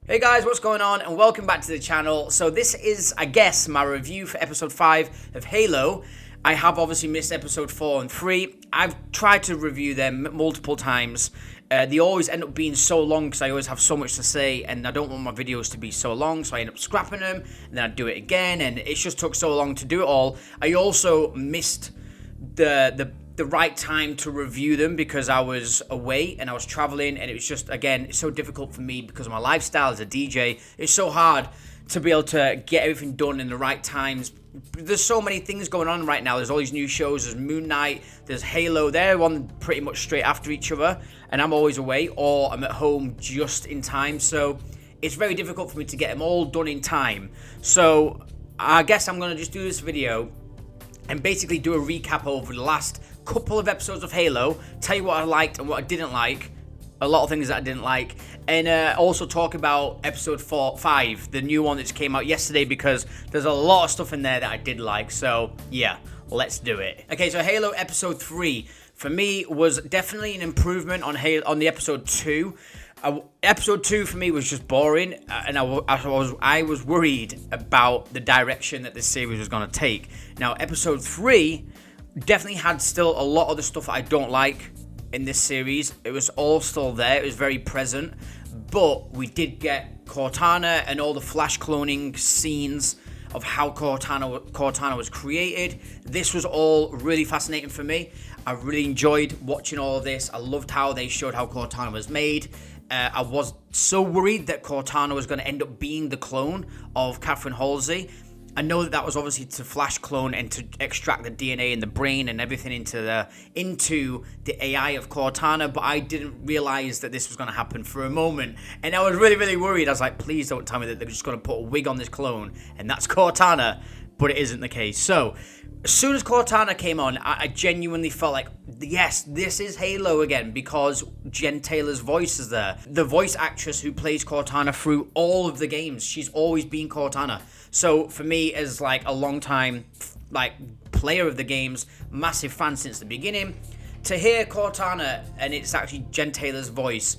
Hey guys, what's going on? And welcome back to the channel. So this is, I guess, my review for episode 5 of Halo. I have obviously missed episode 4 and 3. I've tried to review them multiple times. They always end up being so long because I always have so much to say and I don't want my videos to be so long, so I end up scrapping them and then I do it again and it just took so long to do it all. I also missed the right time to review them because I was away and I was traveling, and it was just, again, it's so difficult for me because of my lifestyle as a DJ. It's so hard to be able to get everything done in the right times. There's so many things going on right now. There's all these new shows. There's Moon Knight, there's Halo. They're on pretty much straight after each other, and I'm always away or I'm at home just in time, so it's very difficult for me to get them all done in time. So I guess I'm going to just do this video and basically do a recap over the last couple of episodes of Halo, tell you what I liked and what I didn't like, a lot of things that I didn't like, and also talk about episode 5, the new one that just came out yesterday, because there's a lot of stuff in there that I did like. So yeah, let's do it. Okay, so Halo episode 3 for me was definitely an improvement on the episode 2. Episode 2 for me was just boring, and I was worried about the direction that this series was going to take. Now, episode 3 definitely had still a lot of the stuff I don't like in this series. It was all still there. It was very present, but we did get Cortana and all the flash cloning scenes of how Cortana was created. This was all really fascinating for me. I really enjoyed watching all of this. I loved how they showed how Cortana was made. I was so worried that Cortana was going to end up being the clone of Catherine Halsey. I know that was obviously to flash clone and to extract the DNA in the brain and everything into the AI of Cortana, but I didn't realize that this was going to happen for a moment, and I was really, really worried. I was like, please don't tell me that they're just going to put a wig on this clone and that's Cortana, but it isn't the case. So as soon as Cortana came on, I genuinely felt like, yes, this is Halo again, because Jen Taylor's voice is there. The voice actress who plays Cortana through all of the games, she's always been Cortana. So for me, as like a long time player of the games, massive fan since the beginning, to hear Cortana and it's actually Jen Taylor's voice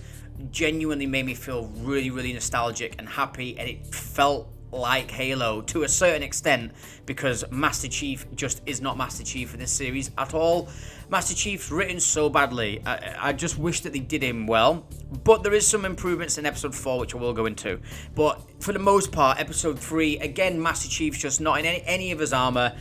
genuinely made me feel really, really nostalgic and happy, and it felt like Halo to a certain extent, because Master Chief just is not Master Chief in this series at all. Master Chief's written so badly. I just wish that they did him well, but there is some improvements in episode 4 which I will go into. But for the most part, episode 3, again, Master Chief's just not in any of his armor.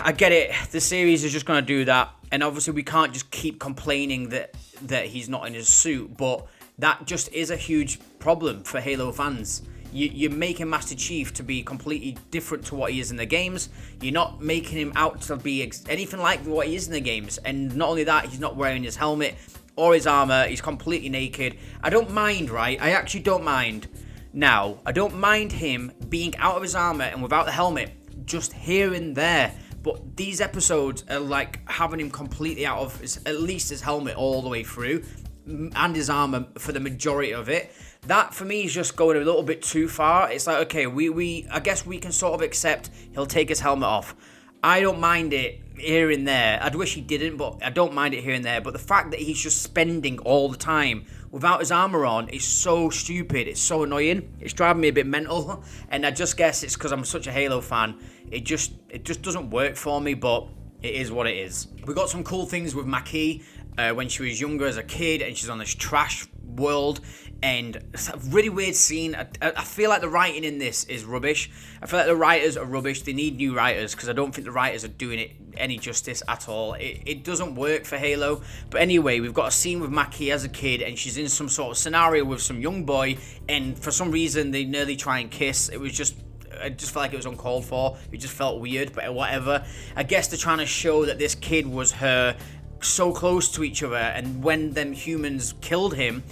I get it, the series is just going to do that, and obviously we can't just keep complaining that he's not in his suit, but that just is a huge problem for Halo fans. You're making Master Chief to be completely different to what he is in the games. You're not making him out to be anything like what he is in the games. And not only that, he's not wearing his helmet or his armor. He's completely naked. I don't mind, right? I actually don't mind. Now, I don't mind him being out of his armor and without the helmet, just here and there. But these episodes are like having him completely out of at least his helmet all the way through, and his armor for the majority of it. That for me is just going a little bit too far. It's like, okay, I guess we can sort of accept he'll take his helmet off. I don't mind it here and there. I'd wish he didn't, but I don't mind it here and there. But the fact that he's just spending all the time without his armor on is so stupid. It's so annoying. It's driving me a bit mental. And I just guess it's because I'm such a Halo fan. It just doesn't work for me, but it is what it is. We got some cool things with Maquis when she was younger as a kid, and she's on this trash world, and it's a really weird scene. I feel like the writing in this is rubbish. I feel like the writers are rubbish. They need new writers, because I don't think the writers are doing it any justice at all. It doesn't work for Halo. But anyway, we've got a scene with Maquis as a kid, and she's in some sort of scenario with some young boy, and for some reason they nearly try and kiss. I just felt like it was uncalled for. It just felt weird, but whatever. I guess they're trying to show that this kid was her so close to each other, and when them humans killed him,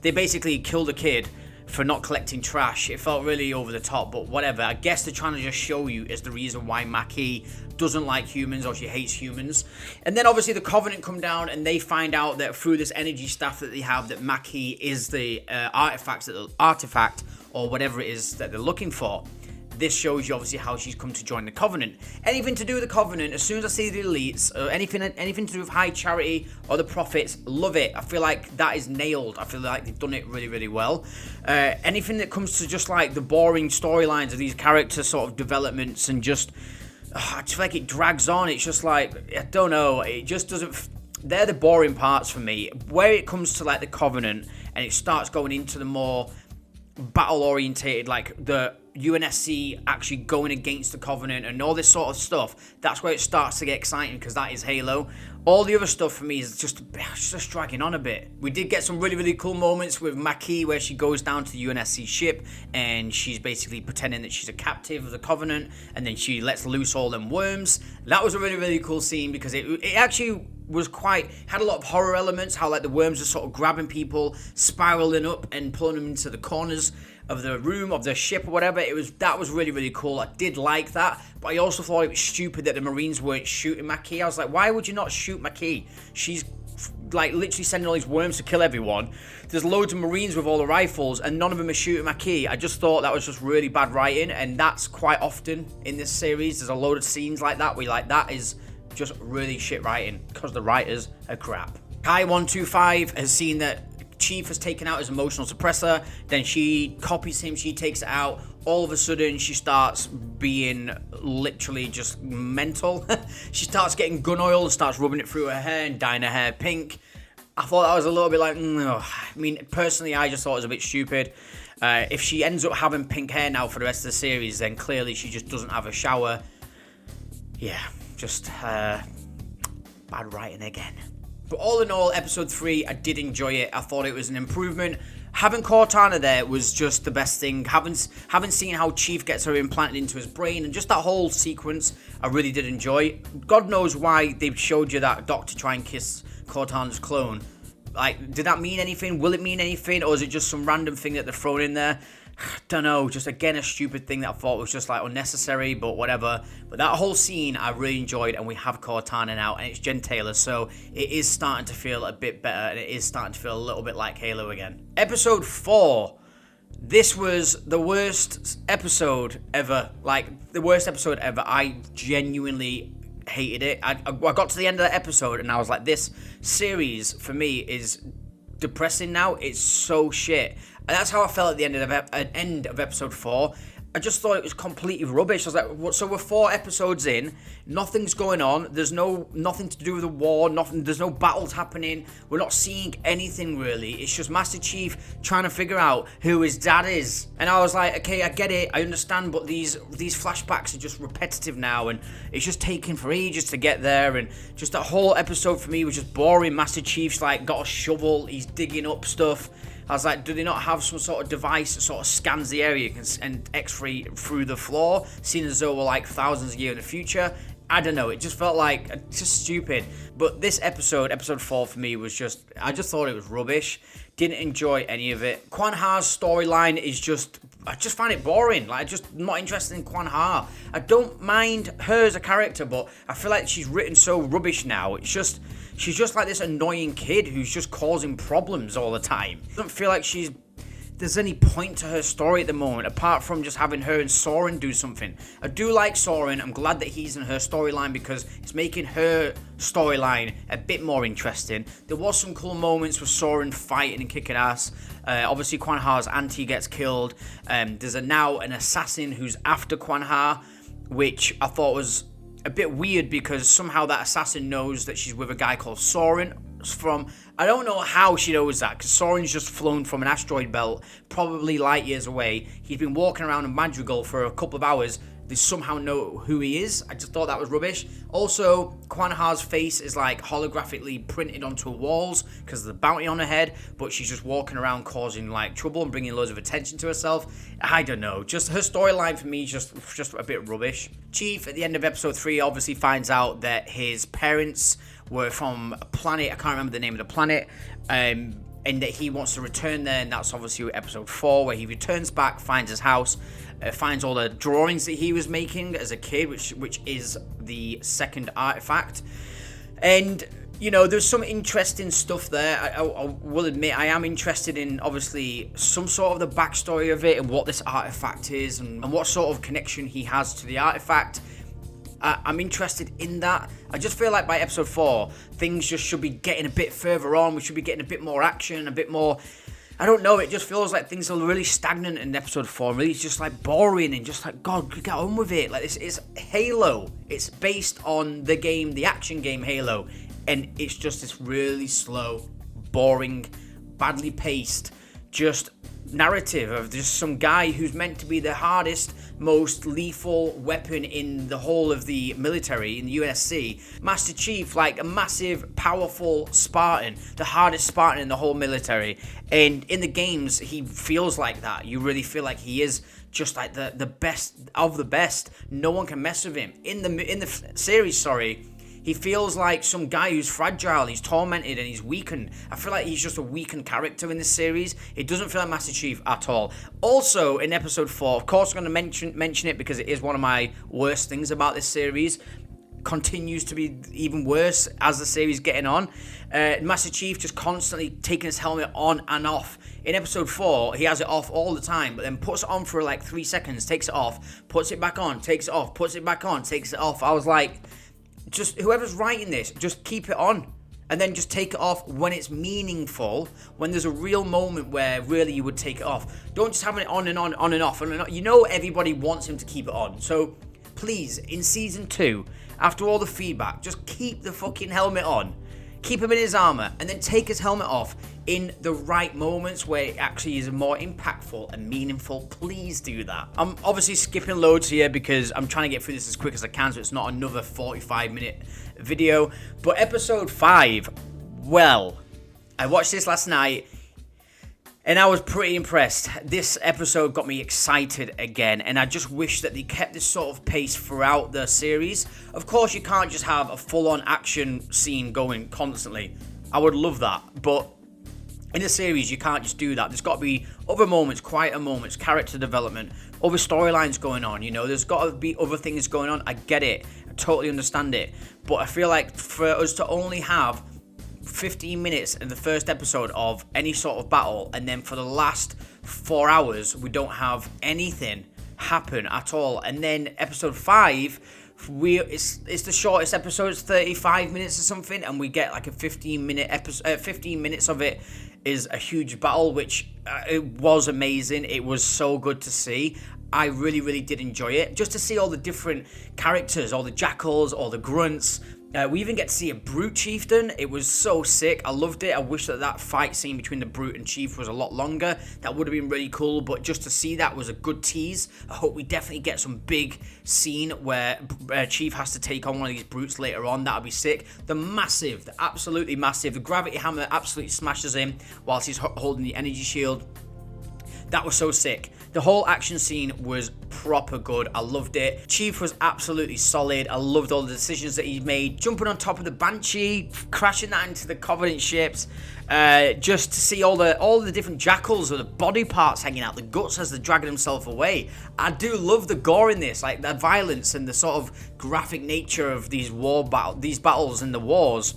they basically killed a kid for not collecting trash. It felt really over the top, but whatever. I guess they're trying to just show you is the reason why Maquis doesn't like humans, or she hates humans. And then obviously the Covenant come down, and they find out that through this energy staff that they have, that Maquis is the artifact or whatever it is that they're looking for. this shows you obviously how she's come to join the Covenant. Anything to do with the Covenant, as soon as I see the elites, or anything to do with High Charity or the Prophets, love it. I feel like that is nailed. I feel like they've done it really, really well. Anything that comes to just like the boring storylines of these character sort of developments and just, I just feel like it drags on. It's just like, I don't know, it just doesn't, they're the boring parts for me. Where it comes to like the Covenant and it starts going into the more battle orientated, like the UNSC actually going against the Covenant and all this sort of stuff, that's where it starts to get exciting, because that is Halo. All the other stuff for me is just dragging on a bit. We did get some really, really cool moments with Maquis where she goes down to the UNSC ship and she's basically pretending that she's a captive of the Covenant, and then she lets loose all them worms. That was a really, really cool scene, because it actually was had a lot of horror elements, how like the worms are sort of grabbing people, spiraling up and pulling them into the corners of the room, of the ship or whatever. That was really, really cool. I did like that, but I also thought it was stupid that the Marines weren't shooting Maquis. I was like, why would you not shoot Maquis? She's like literally sending all these worms to kill everyone. There's loads of Marines with all the rifles and none of them are shooting Maquis. I just thought that was just really bad writing, and that's quite often in this series. There's a load of scenes like that where like, that is just really shit writing, because the writers are crap. Kai125 has seen that Chief has taken out his emotional suppressor, then she copies him, she takes it out. All of a sudden she starts being literally just mental. She starts getting gun oil and starts rubbing it through her hair and dyeing her hair pink. I thought that was a little bit like, I mean, personally I just thought it was a bit stupid. If she ends up having pink hair now for the rest of the series, then clearly she just doesn't have a shower. Yeah, just bad writing again. But all in all, episode 3, I did enjoy it. I thought it was an improvement. Having Cortana there was just the best thing. Having seen how Chief gets her implanted into his brain and just that whole sequence, I really did enjoy. God knows why they showed you that Doctor try and kiss Cortana's clone. Like, did that mean anything? Will it mean anything? Or is it just some random thing that they're throwing in there? Don't know, just again a stupid thing that I thought was just like unnecessary, but whatever. But that whole scene I really enjoyed, and we have Cortana now, and it's Jen Taylor, so it is starting to feel a bit better, and it is starting to feel a little bit like Halo again. Episode 4. This was the worst episode ever. Like, the worst episode ever. I genuinely hated it. I got to the end of the episode, and I was like, this series, for me, is depressing now. It's so shit. And that's how I felt at the end of episode 4. I just thought it was completely rubbish. I was like, what? So we're 4 episodes in, nothing's going on. There's nothing to do with the war. There's no battles happening. We're not seeing anything really. It's just Master Chief trying to figure out who his dad is. And I was like, okay, I get it, I understand, but these flashbacks are just repetitive now, and it's just taking for ages to get there. And just that whole episode for me was just boring. Master Chief's like got a shovel, he's digging up stuff. I was like, do they not have some sort of device that sort of scans the area and x-ray through the floor, seeing as though we're like thousands of years in the future? I don't know, it just felt like just stupid. But this episode 4 for me was just, I just thought it was rubbish. Didn't enjoy any of it. Quan Ha's storyline is just, I just find it boring. Like, I'm just not interested in Quan Ha. I don't mind her as a character, but I feel like she's written so rubbish now. It's just, she's just like this annoying kid who's just causing problems all the time. I don't feel like there's any point to her story at the moment, apart from just having her and Soren do something. I do like Soren. I'm glad that he's in her storyline, because it's making her storyline a bit more interesting. There was some cool moments with Soren fighting and kicking ass. Obviously, Quan Ha's auntie gets killed. There's now an assassin who's after Quan Ha, which I thought was a bit weird, because somehow that assassin knows that she's with a guy called Soren from, I don't know how she knows that, because Soren's just flown from an asteroid belt, probably light years away. He's been walking around in Madrigal for a couple of hours. They somehow know who he is. I just thought that was rubbish. Also, Quan Ha's face is like holographically printed onto walls because of the bounty on her head, but she's just walking around causing like trouble and bringing loads of attention to herself. I don't know. Just her storyline for me is just a bit rubbish. Chief at the end of episode 3 obviously finds out that his parents were from a planet, I can't remember the name of the planet, and that he wants to return there, and that's obviously episode 4, where he returns back, finds his house, finds all the drawings that he was making as a kid, which is the second artifact. And you know, there's some interesting stuff there. I will admit I am interested in, obviously, some sort of the backstory of it and what this artifact is and what sort of connection he has to the artifact. I'm interested in that. I just feel like by episode 4, things just should be getting a bit further on. We should be getting a bit more action, a bit more... I don't know, it just feels like things are really stagnant in episode 4. Really just like boring and just like, God, get on with it. Like, it's Halo. It's based on the game, the action game Halo. And it's just this really slow, boring, badly paced, just narrative of just some guy who's meant to be the hardest, most lethal weapon in the whole of the military, in the UNSC. Master Chief, like a massive, powerful Spartan, the hardest Spartan in the whole military. And in the games, he feels like that. You really feel like he is just like the best of the best. No one can mess with him. In the series, he feels like some guy who's fragile, he's tormented and he's weakened. I feel like he's just a weakened character in this series. It doesn't feel like Master Chief at all. Also, in episode 4, of course I'm going to mention it because it is one of my worst things about this series. Continues to be even worse as the series getting on. Master Chief just constantly taking his helmet on and off. In episode 4, he has it off all the time, but then puts it on for like 3 seconds, takes it off, puts it back on, takes it off, puts it back on, takes it off. I was like... just whoever's writing this, just keep it on and then just take it off when it's meaningful, when there's a real moment where really you would take it off. Don't just have it on and on and off. And you know everybody wants him to keep it on. So please, in season 2, after all the feedback, just keep the fucking helmet on. Keep him in his armor and then take his helmet off in the right moments where it actually is more impactful and meaningful. Please do that. I'm obviously skipping loads here because I'm trying to get through this as quick as I can so it's not another 45-minute video. But episode 5, well, I watched this last night and I was pretty impressed. This episode got me excited again, and I just wish that they kept this sort of pace throughout the series. Of course, you can't just have a full-on action scene going constantly. I would love that, but in a series, you can't just do that. There's got to be other moments, quieter moments, character development, other storylines going on, you know. There's got to be other things going on. I get it. I totally understand it. But I feel like for us to only have 15 minutes in the first episode of any sort of battle, and then for the last 4 hours we don't have anything happen at all, and then episode 5 it's the shortest episode, it's 35 minutes or something, and we get like a 15 minutes of it is a huge battle, which it was amazing. It was so good to see. I really, really did enjoy it. Just to see all the different characters, all the jackals, all the grunts. We even get to see a brute chieftain. It was so sick. I loved it. I wish that fight scene between the brute and chief was a lot longer. That would have been really cool, but just to see that was a good tease. I hope we definitely get some big scene where Chief has to take on one of these brutes later on. That would be sick. The absolutely massive, the gravity hammer absolutely smashes him whilst he's holding the energy shield. That was so sick. The whole action scene was proper good. I loved it. Chief was absolutely solid. I loved all the decisions that he made. Jumping on top of the Banshee, crashing that into the Covenant ships. Just to see all the different jackals or the body parts hanging out, the guts as they're dragging himself away. I do love the gore in this, like the violence and the sort of graphic nature of these battles and the wars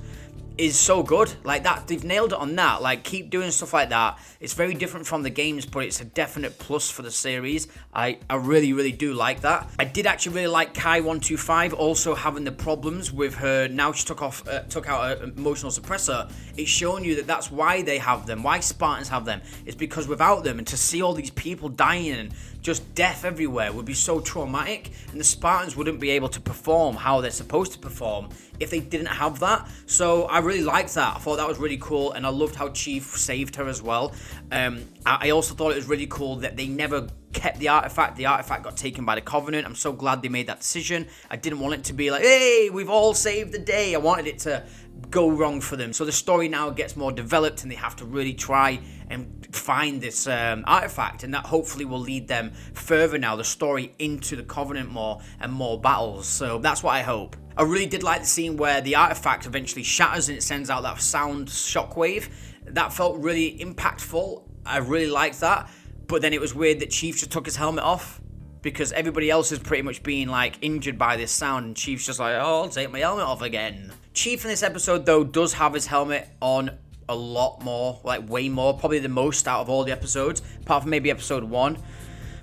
is so good. Like that, they've nailed it on that. Like, keep doing stuff like that. It's very different from the games, but it's a definite plus for the series. I really, really do like that. I did actually really like Kai 125 also having the problems with her. Now she took out an emotional suppressor. It's showing you that that's why they have them, why Spartans have them. It's because without them, and to see all these people dying and just death everywhere would be so traumatic, and the Spartans wouldn't be able to perform how they're supposed to perform if they didn't have that. So I really liked that. I thought that was really cool, and I loved how Chief saved her as well. I also thought it was really cool that they never kept the artifact. The artifact got taken by the Covenant. I'm so glad they made that decision. I didn't want it to be like, hey, we've all saved the day. I wanted it to go wrong for them. So the story now gets more developed, and they have to really try and find this artifact, and that hopefully will lead them further now, the story, into the Covenant more and more battles. So that's what I hope. I really did like the scene where the artifact eventually shatters and it sends out that sound shockwave. That felt really impactful. I really liked that. But then it was weird that Chief just took his helmet off. because everybody else is pretty much being like injured by this sound, and Chief's just like, oh, I'll take my helmet off again. Chief in this episode though does have his helmet on a lot more, like way more, probably the most out of all the episodes, apart from maybe episode 1.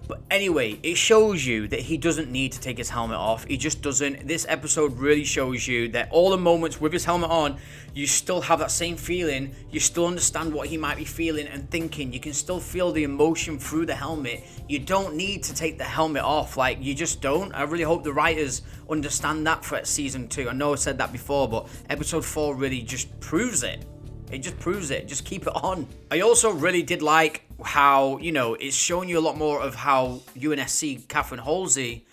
But anyway, it shows you that he doesn't need to take his helmet off. He just doesn't. This episode really shows you that all the moments with his helmet on, you still have that same feeling. You still understand what he might be feeling and thinking. You can still feel the emotion through the helmet. You don't need to take the helmet off. Like, you just don't. I really hope the writers understand that for season 2. I know I said that before, but episode 4 really just proves it. It just proves it. Just keep it on. I also really did like how, you know, it's showing you a lot more of how UNSC, Catherine Halsey,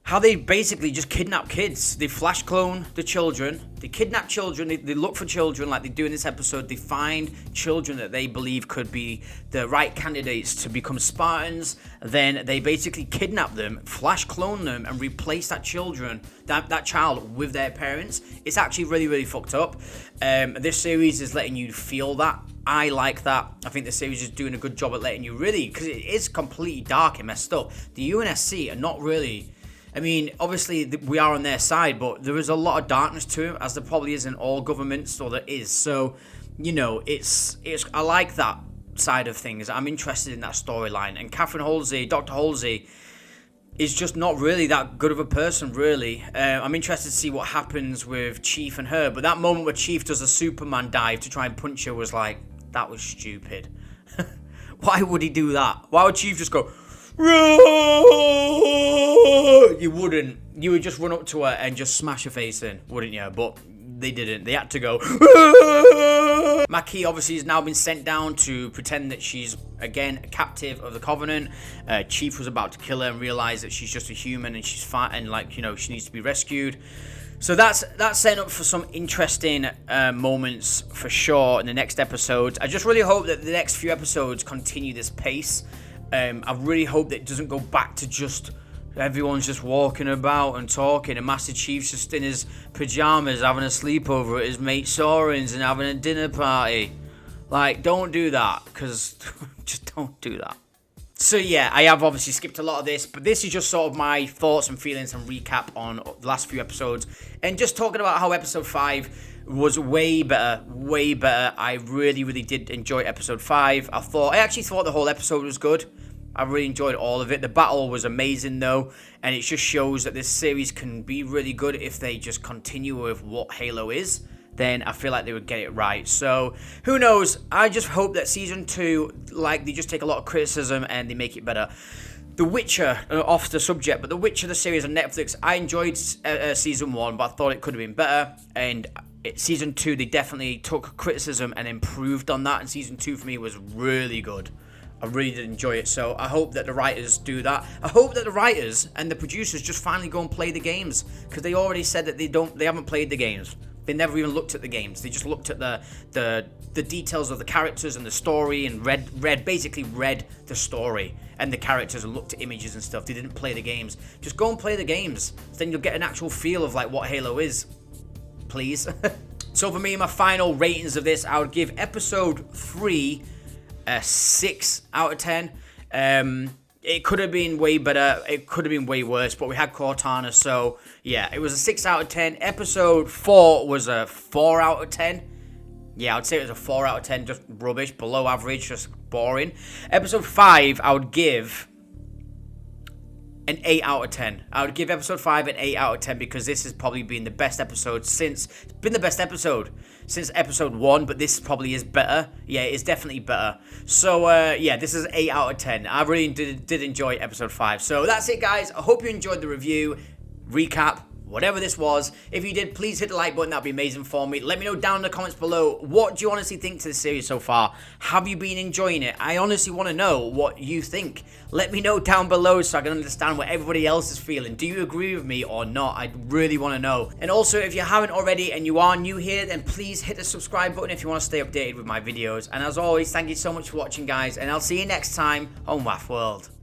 how they basically just kidnap kids. They flash clone the children. They kidnap children. They look for children like they do in this episode. They find children that they believe could be the right candidates to become Spartans. Then they basically kidnap them, flash clone them, and replace that child with their parents. It's actually really, really fucked up. This series is letting you feel that. I like that. I think the series is doing a good job at letting you really, because it is completely dark and messed up. The UNSC are not really... I mean, obviously, we are on their side, but there is a lot of darkness to it, as there probably is in all governments, or there is. So, you know, I like that side of things. I'm interested in that storyline. And Catherine Halsey, Dr. Halsey, is just not really that good of a person, really. I'm interested to see what happens with Chief and her. But that moment where Chief does a Superman dive to try and punch her was like, that was stupid. Why would he do that? Why would Chief just go... You wouldn't. You would just run up to her and just smash her face in, wouldn't you? But they didn't. They had to go. Maki obviously has now been sent down to pretend that she's, again, a captive of the Covenant. Chief was about to kill her and realize that she's just a human and she's fat and, like, you know, she needs to be rescued. So that's setting up for some interesting moments for sure in the next episodes. I just really hope that the next few episodes continue this pace. I really hope that it doesn't go back to just everyone's just walking about and talking, and Master Chief's just in his pajamas having a sleepover at his mate Soren's and having a dinner party. Like, don't do that, because just don't do that. So yeah, I have obviously skipped a lot of this, but this is just sort of my thoughts and feelings and recap on the last few episodes, and just talking about how episode 5 was way better. I really, really did enjoy episode 5. I actually thought the whole episode was good. I really enjoyed all of it. The battle was amazing though, and it just shows that this series can be really good if they just continue with what Halo is. Then I feel like they would get it right. So, who knows? I just hope that season 2, like, they just take a lot of criticism and they make it better. The Witcher, off the subject, but The Witcher, the series on Netflix, I enjoyed season 1, but I thought it could have been better. And season 2, they definitely took criticism and improved on that. And season 2 for me was really good. I really did enjoy it, so I hope that the writers do that. I hope that the writers and the producers just finally go and play the games, because they already said that they haven't played the games. They never even looked at the games. They just looked at the details of the characters and the story and basically read the story and the characters and looked at images and stuff. They didn't play the games. Just go and play the games. Then you'll get an actual feel of like what Halo is. Please. So for me, my final ratings of this, I would give episode 3 a 6 out of 10. It could have been way better. It could have been way worse, but we had Cortana, so yeah, it was a 6 out of 10. Episode 4 was a 4 out of 10. Yeah, I'd say it was a 4 out of 10, just rubbish, below average, just boring. Episode 5, I would give an 8 out of 10. I would give episode 5 an 8 out of 10 because this has probably been the best episode since... It's been the best episode since episode 1, but this probably is better. Yeah, it's definitely better. So, yeah, this is 8 out of 10. I really did enjoy episode 5. So, that's it, guys. I hope you enjoyed the review, recap, whatever this was. If you did, please hit the like button. That'd be amazing for me. Let me know down in the comments below, what do you honestly think to the series so far? Have you been enjoying it? I honestly want to know what you think. Let me know down below so I can understand what everybody else is feeling. Do you agree with me or not? I really want to know. And also, if you haven't already and you are new here, then please hit the subscribe button if you want to stay updated with my videos. And as always, thank you so much for watching, guys, and I'll see you next time on wAFF World.